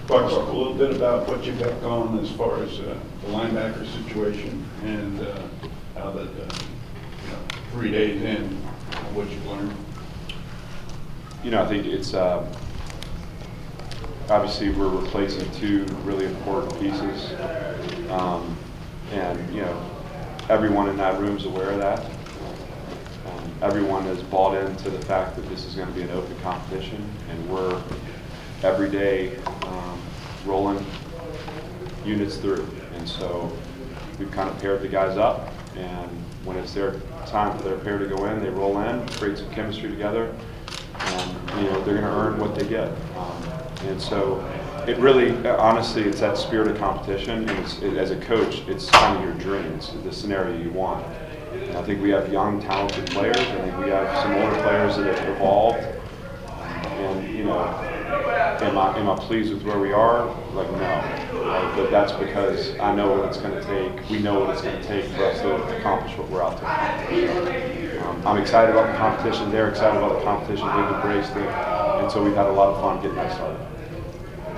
talk a little bit about what you've got going as far as the linebacker situation and how that, 3 days in, what you've learned? I think it's obviously we're replacing two really important pieces, and everyone in that room is aware of that. Everyone has bought into the fact that this is going to be an open competition, and we're every day rolling units through. And so we've kind of paired the guys up, and when it's their time for their pair to go in, they roll in, create some chemistry together, and they're going to earn what they get. And so it really, honestly, it's that spirit of competition, and as a coach, it's kind of your dream. It's the scenario you want. And I think we have young, talented players. I think we have some older players that have evolved. And am I pleased with where we are? Like, no. Right? But that's because I know what it's going to take. We know what it's going to take for us to accomplish what we're out to accomplish. So, I'm excited about the competition. They're excited about the competition. They've embraced it. And so we've had a lot of fun getting that started.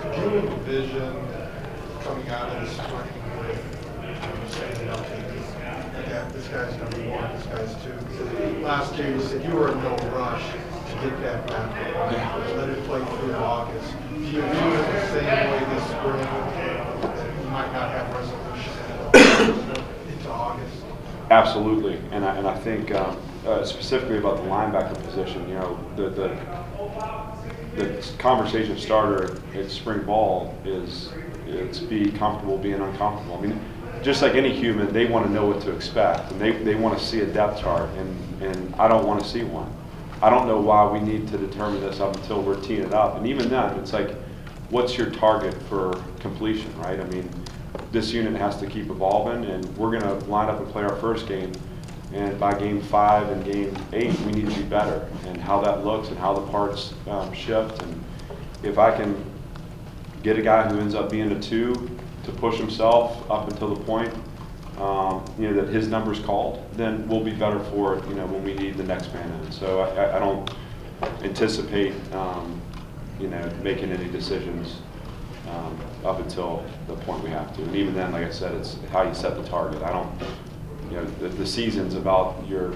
Could you envision coming out of the spring with saying, okay, this guy's number one, this guy's two? Because last year you said you were in no rush to get that back. Let it play through August. Do you view it the same way this spring, that you might not have resolution into August? Absolutely, and I think specifically about the linebacker position, the conversation starter at spring ball is to be comfortable being uncomfortable. I mean, just like any human, they want to know what to expect, and they want to see a depth chart, and I don't want to see one. I don't know why we need to determine this up until we're teeing it up, and even then, it's like, what's your target for completion, right? I mean, this unit has to keep evolving, and we're going to line up and play our first game, and by game 5 and game 8, we need to be better, and how that looks and how the parts shift. And if I can get a guy who ends up being a 2 to push himself up until the point that his number's called, then we'll be better for it when we need the next man in. So I don't anticipate making any decisions up until the point we have to. And even then, like I said, it's how you set the target. I don't, the season's about your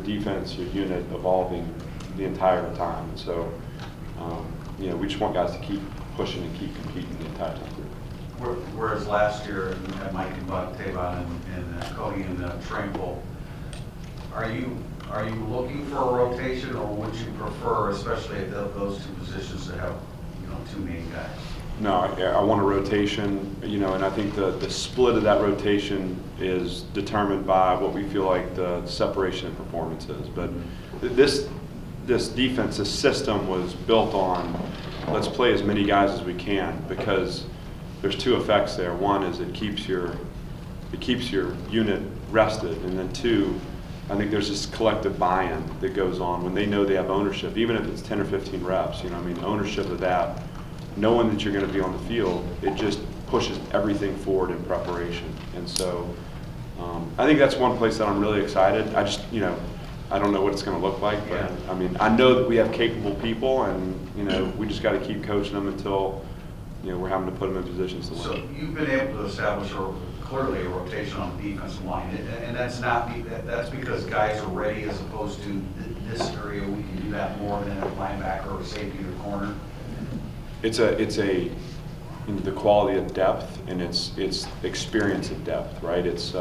defense, your unit evolving the entire time. And so, we just want guys to keep pushing and keep competing the entire time. Whereas last year, you had Mike and Buck, Tavon, and Cody and Tranquil, are you looking for a rotation, or would you prefer, especially at those two positions, to have two main guys? No, I want a rotation, and I think the split of that rotation is determined by what we feel like the separation in performance is. But this defense, this system was built on, let's play as many guys as we can, because there's two effects there. One is it keeps your unit rested, and then two, I think there's this collective buy-in that goes on when they know they have ownership, even if it's 10 or 15 reps. Ownership of that, knowing that you're going to be on the field, it just pushes everything forward in preparation. And so I think that's one place that I'm really excited. I just, I don't know what it's going to look like, but I know that we have capable people, and we just got to keep coaching them until we're having to put them in positions to win. So you've been able to establish clearly a rotation on the defensive line, and that's because guys are ready, as opposed to this area we can do that more than a linebacker or safety or corner. It's the quality of depth, and it's experience of depth, right? It's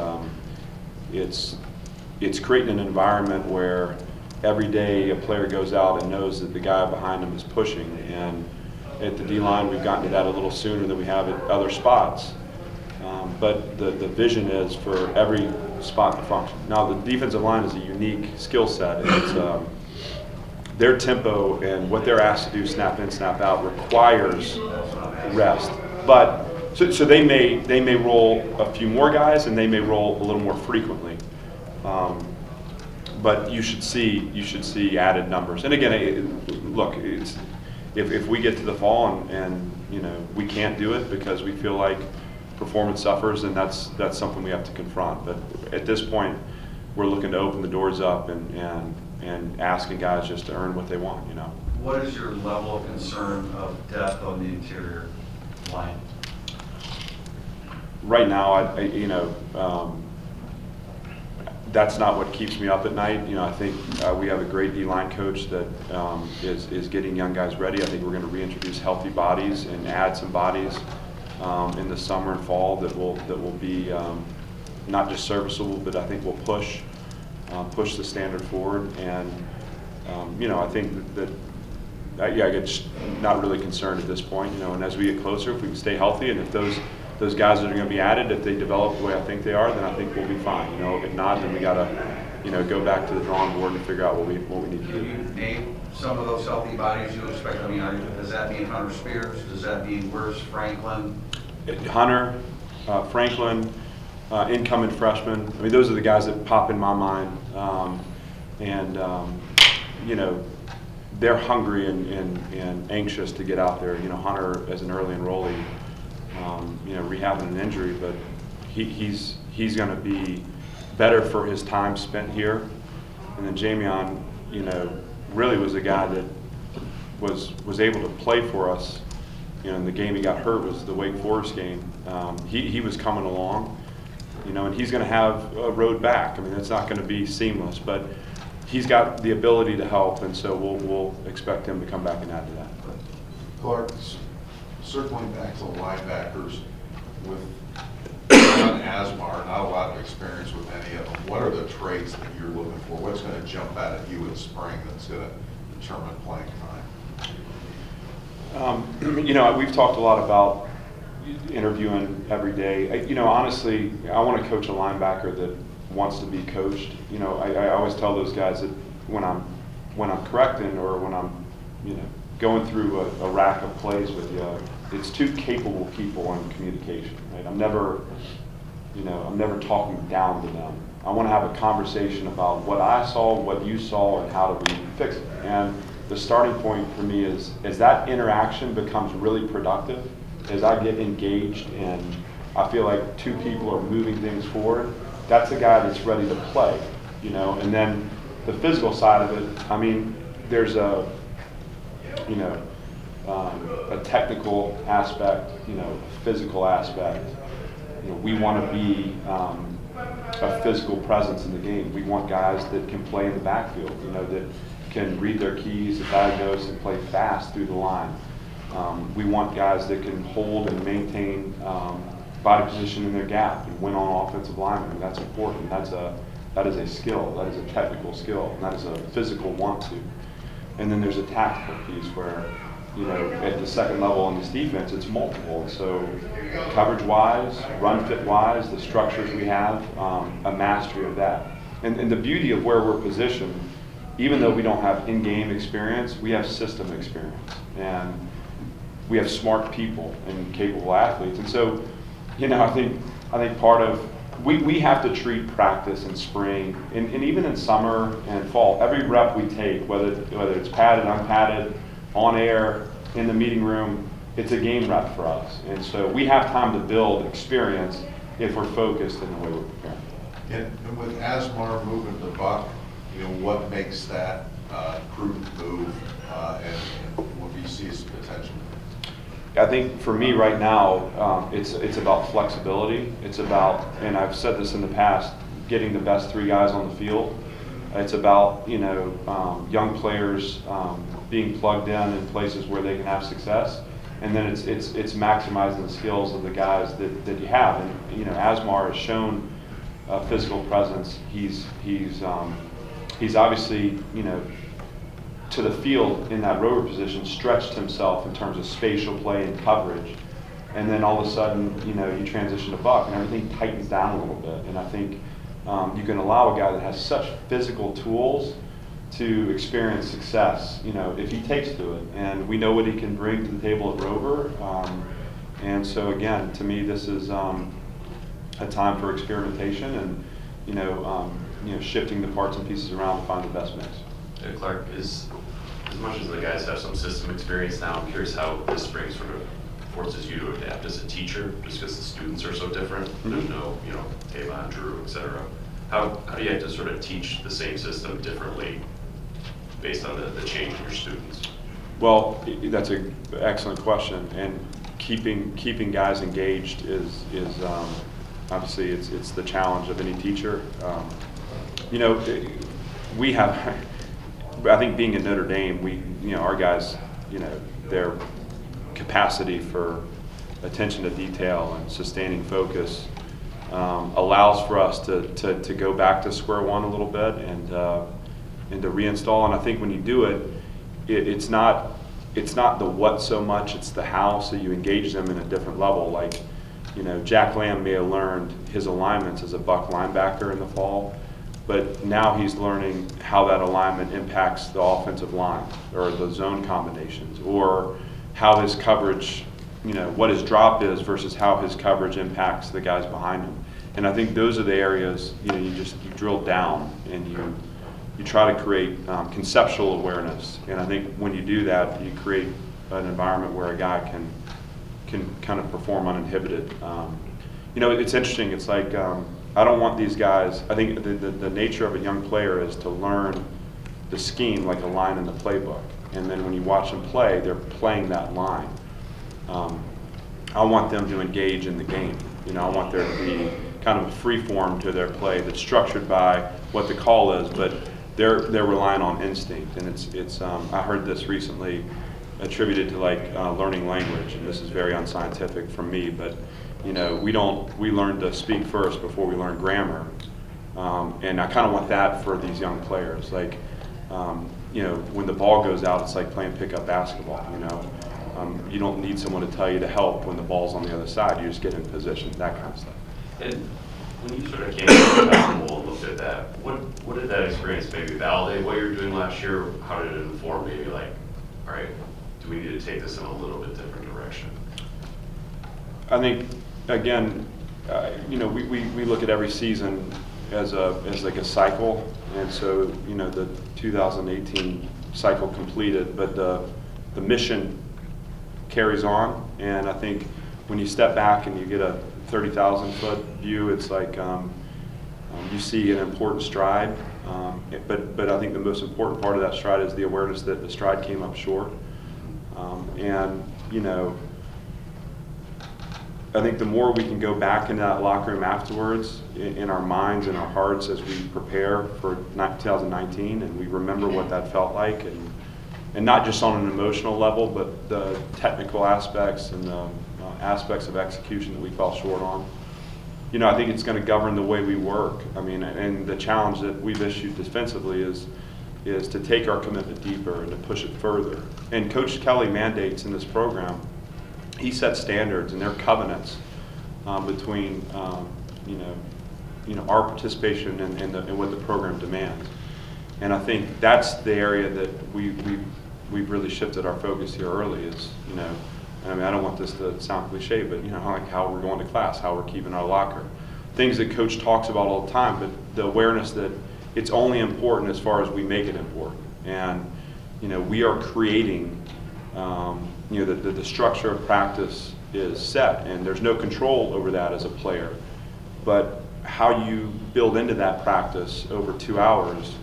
creating an environment where every day a player goes out and knows that the guy behind him is pushing. And at the D-line, we've gotten to that a little sooner than we have at other spots. But the vision is for every spot to function. Now, the defensive line is a unique skill set. It's their tempo and what they're asked to do, snap in, snap out, requires rest. But so they may roll a few more guys, and they may roll a little more frequently. But you should see added numbers. And again, look, if we get to the fall and we can't do it because we feel like performance suffers, then that's something we have to confront. But at this point, we're looking to open the doors up and asking guys just to earn what they want. What is your level of concern of depth on the interior? line? Right now, that's not what keeps me up at night. I think we have a great D-line coach that is getting young guys ready. I think we're going to reintroduce healthy bodies and add some bodies in the summer and fall that will be not just serviceable, but I think will push the standard forward. And I think that I get not really concerned at this point. And as we get closer, if we can stay healthy, and if those guys that are going to be added, if they develop the way I think they are, then I think we'll be fine. If not, then we got to go back to the drawing board and figure out what we need to Can do. you name some of those healthy bodies you expect? I mean, does that mean Hunter Spears? Does that mean where's Franklin? Hunter, Franklin, incoming freshmen. I mean, those are the guys that pop in my mind. They're hungry and anxious to get out there. Hunter as an early enrollee, rehabbing an injury, but he's going to be better for his time spent here. And then Jamion, really was a guy that was able to play for us. In the game he got hurt was the Wake Forest game. He was coming along, and he's going to have a road back. I mean, it's not going to be seamless, but he's got the ability to help, and so we'll expect him to come back and add to that. Clark, circling back to the linebackers, with John Asmar, not a lot of experience with any of them, what are the traits that you're looking for? What's going to jump out at you in spring that's going to determine playing time? We've talked a lot about interviewing every day. Honestly, I want to coach a linebacker that wants to be coached. I always tell those guys that when I'm correcting or when I'm going through a rack of plays with you, it's two capable people in communication. Right? I'm never talking down to them. I want to have a conversation about what I saw, what you saw, and how do we fix it. And the starting point for me is as that interaction becomes really productive, as I get engaged and I feel like two people are moving things forward, that's a guy that's ready to play, And then the physical side of it, I mean, there's a technical aspect, a physical aspect. We want to be a physical presence in the game. We want guys that can play in the backfield, that can read their keys, diagnose, and play fast through the line. We want guys that can hold and maintain body position in their gap and win on offensive linemen. And that's important. That is a skill. That is a technical skill. And that is a physical want to. And then there's a tactical piece where, at the second level in this defense, it's multiple. And so coverage-wise, run-fit-wise, the structures we have, a mastery of that. And the beauty of where we're positioned, even though we don't have in-game experience, we have system experience. And we have smart people and capable athletes. And so, I think part of we have to treat practice in spring and even in summer and fall. Every rep we take, whether it's padded, unpadded, on air, in the meeting room, it's a game rep for us. And so we have time to build experience if we're focused in the way we're preparing. And with Asmar moving to Buck, what makes that prudent move, and what do you see as potential? I think for me right now, it's about flexibility. It's about, and I've said this in the past, getting the best three guys on the field. It's about young players being plugged in places where they can have success, and then it's maximizing the skills of the guys that you have. And Asmar has shown a physical presence. He's obviously to the field in that rover position, stretched himself in terms of spatial play and coverage. And then all of a sudden, you transition to Buck and everything tightens down a little bit. And I think you can allow a guy that has such physical tools to experience success, if he takes to it. And we know what he can bring to the table at rover. And so again, to me, this is a time for experimentation and, shifting the parts and pieces around to find the best mix. Clark, as much as the guys have some system experience now, I'm curious how this spring sort of forces you to adapt as a teacher, just because the students are so different. Mm-hmm. There's no, Tavon, Drew, et cetera. How do you have to sort of teach the same system differently based on the change in your students? Well, that's an excellent question. And keeping guys engaged is obviously it's the challenge of any teacher. We have, I think being in Notre Dame, our guys, their capacity for attention to detail and sustaining focus allows for us to go back to square one a little bit and to reinstall. And I think when you do it, it's not the what so much, it's the how. So you engage them in a different level. Like, Jack Lamb may have learned his alignments as a buck linebacker in the fall, but now he's learning how that alignment impacts the offensive line or the zone combinations, or how his coverage, what his drop is versus how his coverage impacts the guys behind him. And I think those are the areas, you drill down and you try to create conceptual awareness. And I think when you do that, you create an environment where a guy can kind of perform uninhibited. It's interesting. It's like, I don't want these guys, I think the nature of a young player is to learn the scheme like a line in the playbook. And then when you watch them play, they're playing that line. I want them to engage in the game. I want there to be kind of a free form to their play that's structured by what the call is, but they're relying on instinct. And it's I heard this recently attributed to learning language, and this is very unscientific from me, but we learn to speak first before we learn grammar. And I kind of want that for these young players. When the ball goes out, it's like playing pickup basketball. You don't need someone to tell you to help when the ball's on the other side. You just get in position, that kind of stuff. And when you sort of came to the festival and looked at that, what did that experience maybe validate what you were doing last year? How did it inform maybe all right, do we need to take this in a little bit different direction? I think, again, we look at every season as like a cycle, and so the 2018 cycle completed, but the mission carries on. And I think when you step back and you get a 30,000-foot view, it's like you see an important stride, but I think the most important part of that stride is the awareness that the stride came up short. I think the more we can go back into that locker room afterwards, in our minds and our hearts as we prepare for 2019, and we remember what that felt like, and not just on an emotional level, but the technical aspects and the aspects of execution that we fell short on. I think it's going to govern the way we work. And the challenge that we've issued defensively is to take our commitment deeper and to push it further. And Coach Kelly mandates in this program, he sets standards and there are covenants between our participation and what the program demands. And I think that's the area that we've really shifted our focus here early. Is I don't want this to sound cliche, but like how we're going to class, how we're keeping our locker, things that Coach talks about all the time. But the awareness that it's only important as far as we make it important, and we are creating. The structure of practice is set, and there's no control over that as a player. But how you build into that practice over 2 hours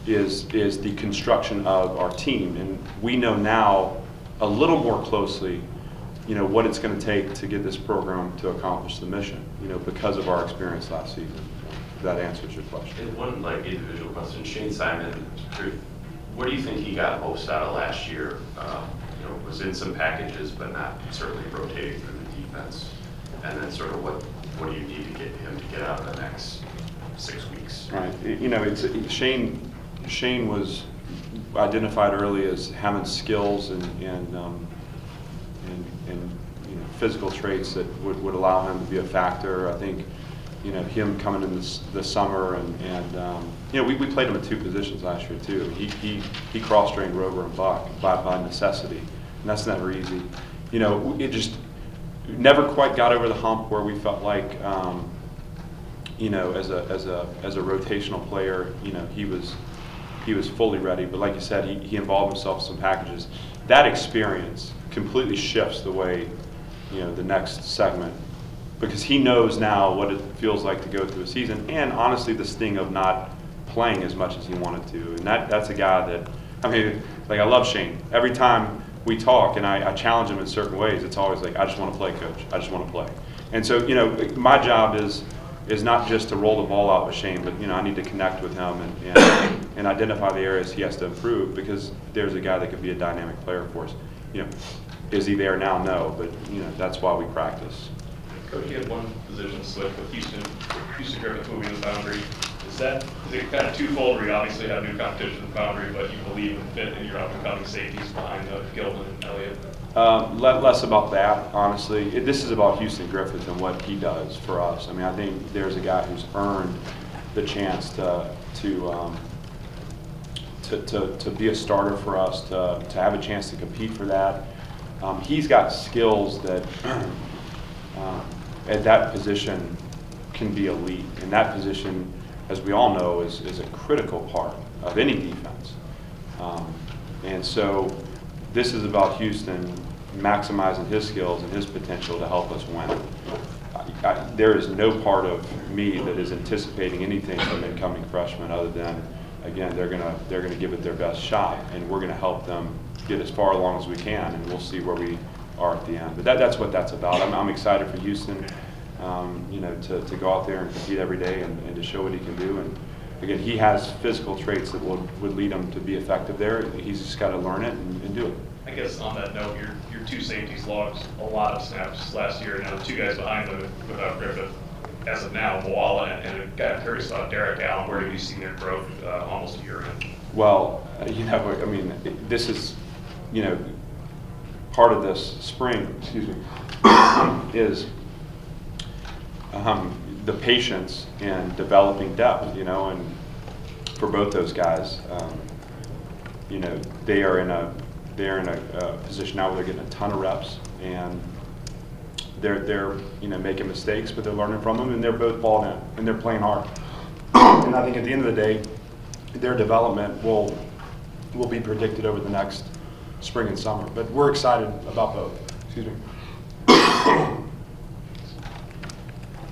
is the construction of our team. And we know now a little more closely, what it's going to take to get this program to accomplish the mission, because of our experience last season. If that answers your question. And one individual question, Shane Simon, what do you think he got most out of last year? Was in some packages, but not certainly rotating through the defense. And then sort of what do you need to get him to get out of the next 6 weeks? Right. It's Shane was identified early as having skills and physical traits that would allow him to be a factor. I think him coming in this summer and we played him at two positions last year too. He cross-trained Rover and Buck by necessity, and that's never easy. It just never quite got over the hump where we felt like as a rotational player, he was fully ready. But like you said, he involved himself in some packages. That experience completely shifts the way the next segment, because he knows now what it feels like to go through a season, and honestly the sting of not playing as much as he wanted to. And that's a guy that, I love Shane. Every time we talk and I challenge him in certain ways, it's always like, I just want to play, coach. I just want to play. And so, my job is not just to roll the ball out with Shane, but, I need to connect with him and identify the areas he has to improve, because there's a guy that could be a dynamic player for us. Is he there now? No, but, that's why we practice. Coach, you had one position switch with Houston Griffith moving to the boundary. Is it kind of twofold, where you obviously have new competition in the boundary, but you believe in fit in your up-and-coming safeties behind Gilman and Elliott? Less about that, honestly. This is about Houston Griffith and what he does for us. I mean, I think there's a guy who's earned the chance to be a starter for us, to have a chance to compete for that. He's got skills that at that position can be elite. And that position, as we all know, is a critical part of any defense. And so this is about Houston maximizing his skills and his potential to help us win. There is no part of me that is anticipating anything from incoming freshmen other than, again, they're gonna give it their best shot, and we're gonna help them get as far along as we can, and we'll see where we are at the end. But that's what that's about. I'm excited for Houston, to go out there and compete every day and to show what he can do. And again, he has physical traits that would lead him to be effective there. He's just got to learn it and do it. I guess on that note, your two safeties logged a lot of snaps last year. Now the two guys behind them without Griffith, as of now, Moala and a guy I'm curious about, Derek Allen. Where have you seen their growth almost a year in? Well, this is, part of this spring, is the patience in developing depth, and for both those guys, they're in a position now where they're getting a ton of reps, and they're making mistakes, but they're learning from them, and they're both balled in, and they're playing hard. And I think at the end of the day, their development will be predicted over the next spring and summer. But we're excited about both. Excuse me.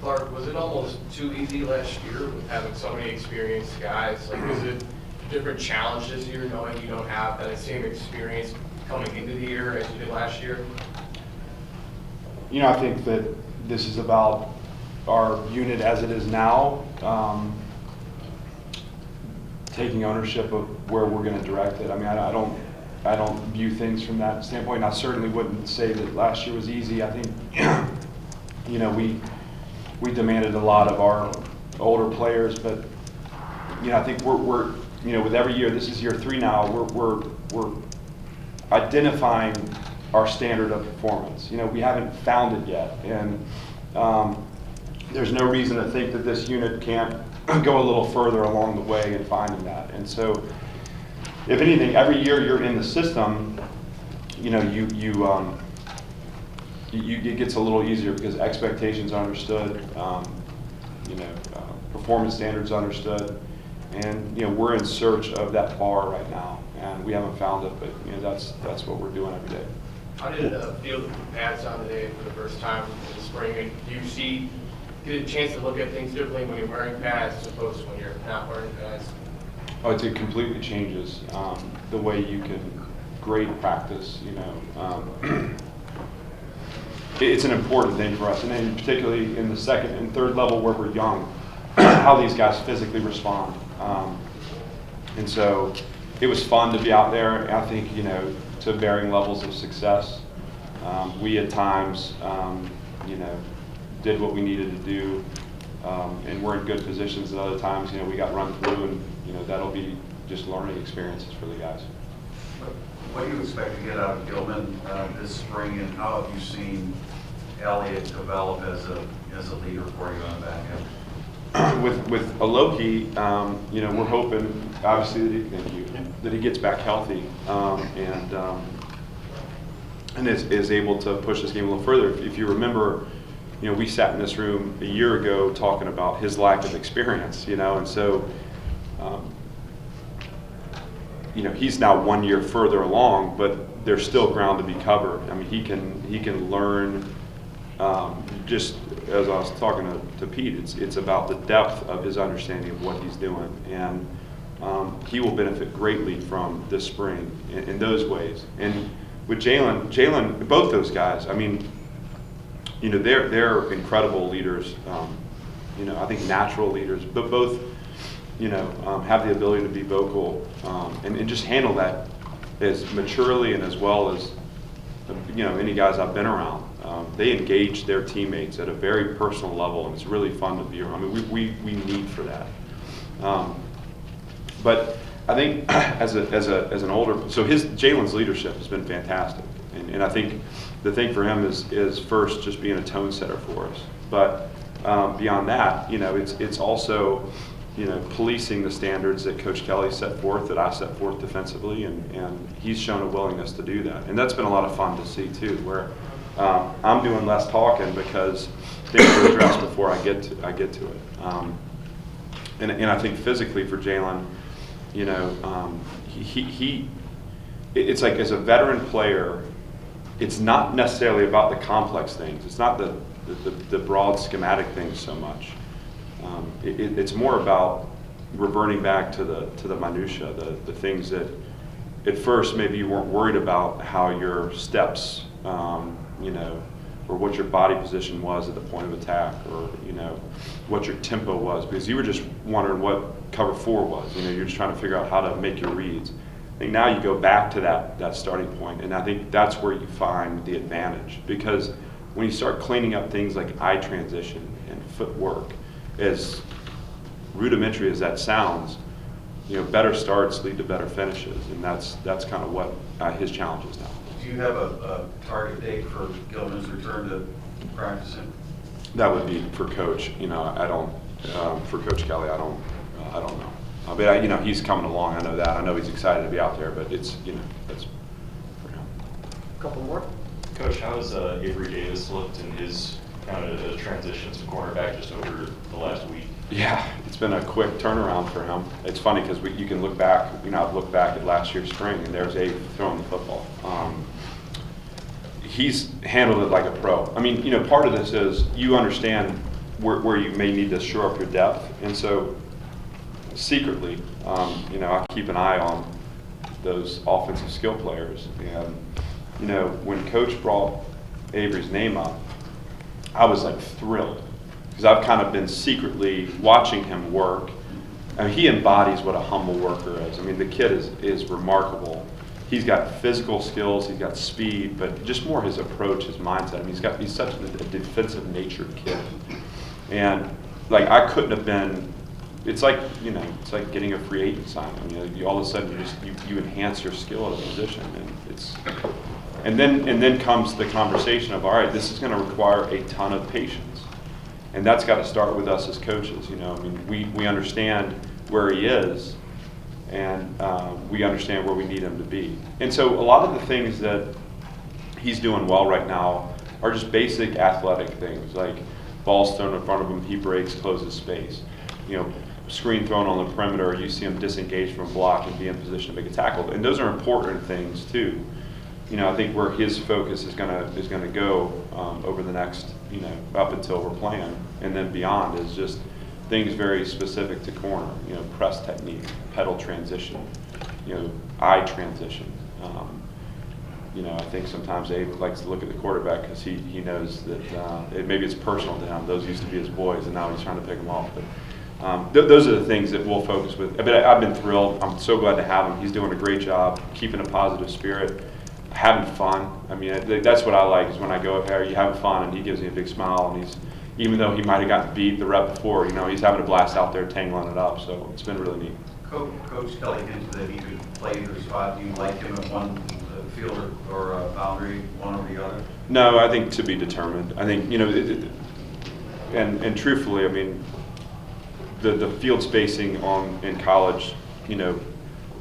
Clark, was it almost too easy last year with having so many experienced guys? Like, is it a different challenge this year, knowing you don't have that same experience coming into the year as you did last year? I think that this is about our unit as it is now, taking ownership of where we're going to direct it. I mean, I don't view things from that standpoint. I certainly wouldn't say that last year was easy. I think, we demanded a lot of our older players, but I think we're with every year, this is year 3 now, we're identifying our standard of performance. We haven't found it yet, and there's no reason to think that this unit can't go a little further along the way in finding that. And so, if anything, every year you're in the system, it gets a little easier because expectations are understood, performance standards understood, and we're in search of that bar right now, and we haven't found it, but that's what we're doing every day. How did it feel to put pads on today for the first time in the spring? And do you get a chance to look at things differently when you're wearing pads as opposed to when you're not wearing pads? Oh, it completely changes the way you can grade practice. It's an important thing for us, and then particularly in the second and third level where we're young, how these guys physically respond. And so it was fun to be out there. I think, to varying levels of success. We at times, did what we needed to do, and we're in good positions. At other times, we got run through, and that'll be just learning experiences for the guys. What do you expect to get out of Gilman this spring, and how have you seen Elliott develop as a leader for you on the back end? With Aloki, we're hoping, obviously, that he gets back healthy and is able to push this game a little further. If you remember, we sat in this room a year ago talking about his lack of experience, and so, he's now 1 year further along, but there's still ground to be covered. I mean, he can learn. Just as I was talking to Pete, it's about the depth of his understanding of what he's doing, and he will benefit greatly from this spring in those ways. And with Jalen, both those guys, I mean, you know, they're incredible leaders. You know, I think natural leaders, but both, you know, have the ability to be vocal and just handle that as maturely and as well as, you know, any guys I've been around. They engage their teammates at a very personal level, and it's really fun to be around. I mean, we need for that. But I think as an older, so Jalen's leadership has been fantastic, and I think the thing for him is first just being a tone setter for us. But beyond that, you know, it's also, you know, policing the standards that Coach Kelly set forth, that I set forth defensively, and he's shown a willingness to do that, and that's been a lot of fun to see too, where I'm doing less talking because things are addressed before I get to it. And I think physically for Jalen, you know, it's like as a veteran player, it's not necessarily about the complex things. It's not the broad schematic things so much. It's more about reverting back to the minutia, the things that at first maybe you weren't worried about, how your steps, you know, or what your body position was at the point of attack, or, you know, what your tempo was, because you were just wondering what cover 4 was. You know, you're just trying to figure out how to make your reads. I think now you go back to that starting point, and I think that's where you find the advantage, because when you start cleaning up things like eye transition and footwork, as rudimentary as that sounds, you know, better starts lead to better finishes, and that's kind of what his challenge is now. Do you have a target date for Gilman's return to practicing? That would be for Coach. You know, I don't. For Coach Kelly, I don't know. But you know, he's coming along. I know that. I know he's excited to be out there. But it's, you know, that's for him. Couple more? Coach, how has Avery Davis looked in his kind of transition to cornerback just over the last week? Yeah, it's been a quick turnaround for him. It's funny because you can look back. You know, I've looked back at last year's spring, and there's Abe throwing the football. He's handled it like a pro. I mean, you know, part of this is you understand where you may need to shore up your depth, and so secretly, you know, I keep an eye on those offensive skill players. And you know, when Coach brought Avery's name up, I was like thrilled, because I've kind of been secretly watching him work. I mean, he embodies what a humble worker is. I mean, the kid is remarkable. He's got physical skills, he's got speed, but just more his approach, his mindset. I mean, he's such a defensive natured kid. And like, I couldn't have been, it's like, you know, it's like getting a free agent sign. I mean, you all of a sudden you enhance your skill at a position, and then comes the conversation of, all right, this is going to require a ton of patience. And that's got to start with us as coaches. You know, I mean, we understand where he is, and we understand where we need him to be. And so a lot of the things that he's doing well right now are just basic athletic things, like balls thrown in front of him, he breaks, closes space. You know, screen thrown on the perimeter, you see him disengage from block and be in position to make a tackle. And those are important things too. You know, I think where his focus is gonna go over the next, you know, up until we're playing, and then beyond, is just things very specific to corner. You know, press technique, pedal transition, you know, eye transition. You know, I think sometimes Abe likes to look at the quarterback because he knows that maybe it's personal to him. Those used to be his boys, and now he's trying to pick them off. But those are the things that we'll focus with. But I've been thrilled. I'm so glad to have him. He's doing a great job, keeping a positive spirit, having fun. I mean, that's what I like, is when I go up there, you have fun, and he gives me a big smile, and he's, even though he might have gotten beat the rep before, you know, he's having a blast out there tangling it up. So it's been really neat. Coach Kelly hinted that he could play either spot. Do you like him at one field or boundary, one or the other? No, I think to be determined. I think, you know, and truthfully, I mean, the field spacing in college, you know,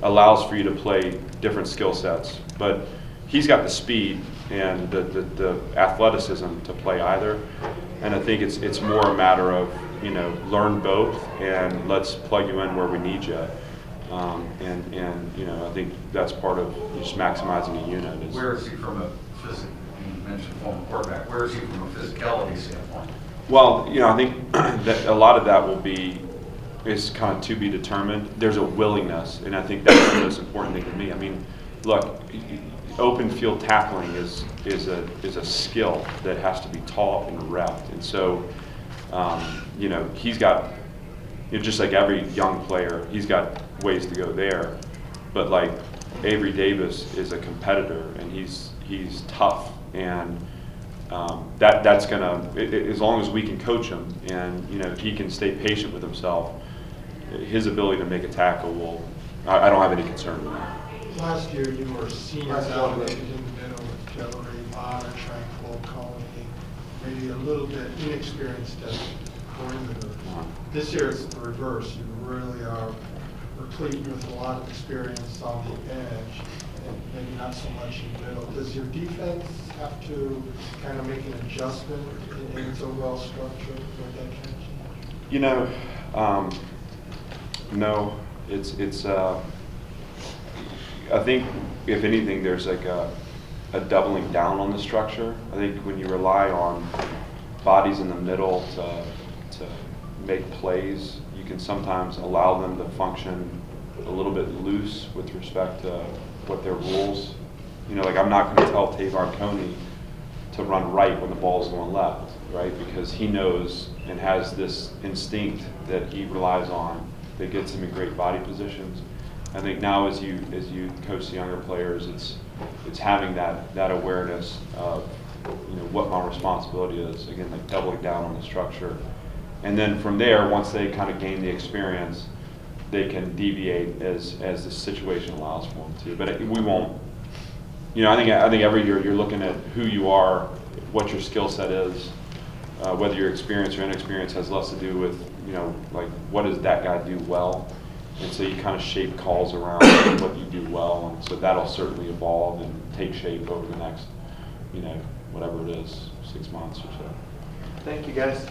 allows for you to play different skill sets. But he's got the speed and the athleticism to play either. And I think it's more a matter of, you know, learn both and let's plug you in where we need you. And you know, I think that's part of just maximizing a unit. Where is he from a physical? You mentioned former quarterback. Where is he from a physicality standpoint? Well, you know, I think that a lot of that is kind of to be determined. There's a willingness, and I think that's the most important thing to me. I mean, look, open field tackling is a skill that has to be taught and repped. And so, you know, he's got, you know, just like every young player, he's got ways to go there. But like Avery Davis is a competitor, and he's tough, and that's gonna, as long as we can coach him, and you know he can stay patient with himself, his ability to make a tackle will. I don't have any concern with that. Last year, you were senior elevated in the middle with Hillary, Bonner, Tranquil, Coney, maybe a little bit inexperienced at perimeter. This year, it's the reverse. You really are replete with a lot of experience on the edge, and maybe not so much in the middle. Does your defense have to kind of make an adjustment in its overall structure for that change? You know, no, it's. I think if anything, there's like a doubling down on the structure. I think when you rely on bodies in the middle to make plays, you can sometimes allow them to function a little bit loose with respect to what their rules. You know, like I'm not going to tell Tavon Coney to run right when the ball is going left, right? Because he knows and has this instinct that he relies on that gets him in great body positions. I think now as you coach the younger players, it's having that awareness of, you know, what my responsibility is. Again, like doubling down on the structure, and then from there, once they kind of gain the experience, they can deviate as the situation allows for them to. But we won't. You know, I think every year you're looking at who you are, what your skill set is, whether you're experienced or inexperienced has less to do with, you know, like what does that guy do well. And so you kind of shape calls around what you do well, and so that'll certainly evolve and take shape over the next, you know, whatever it is, 6 months or so. Thank you, guys.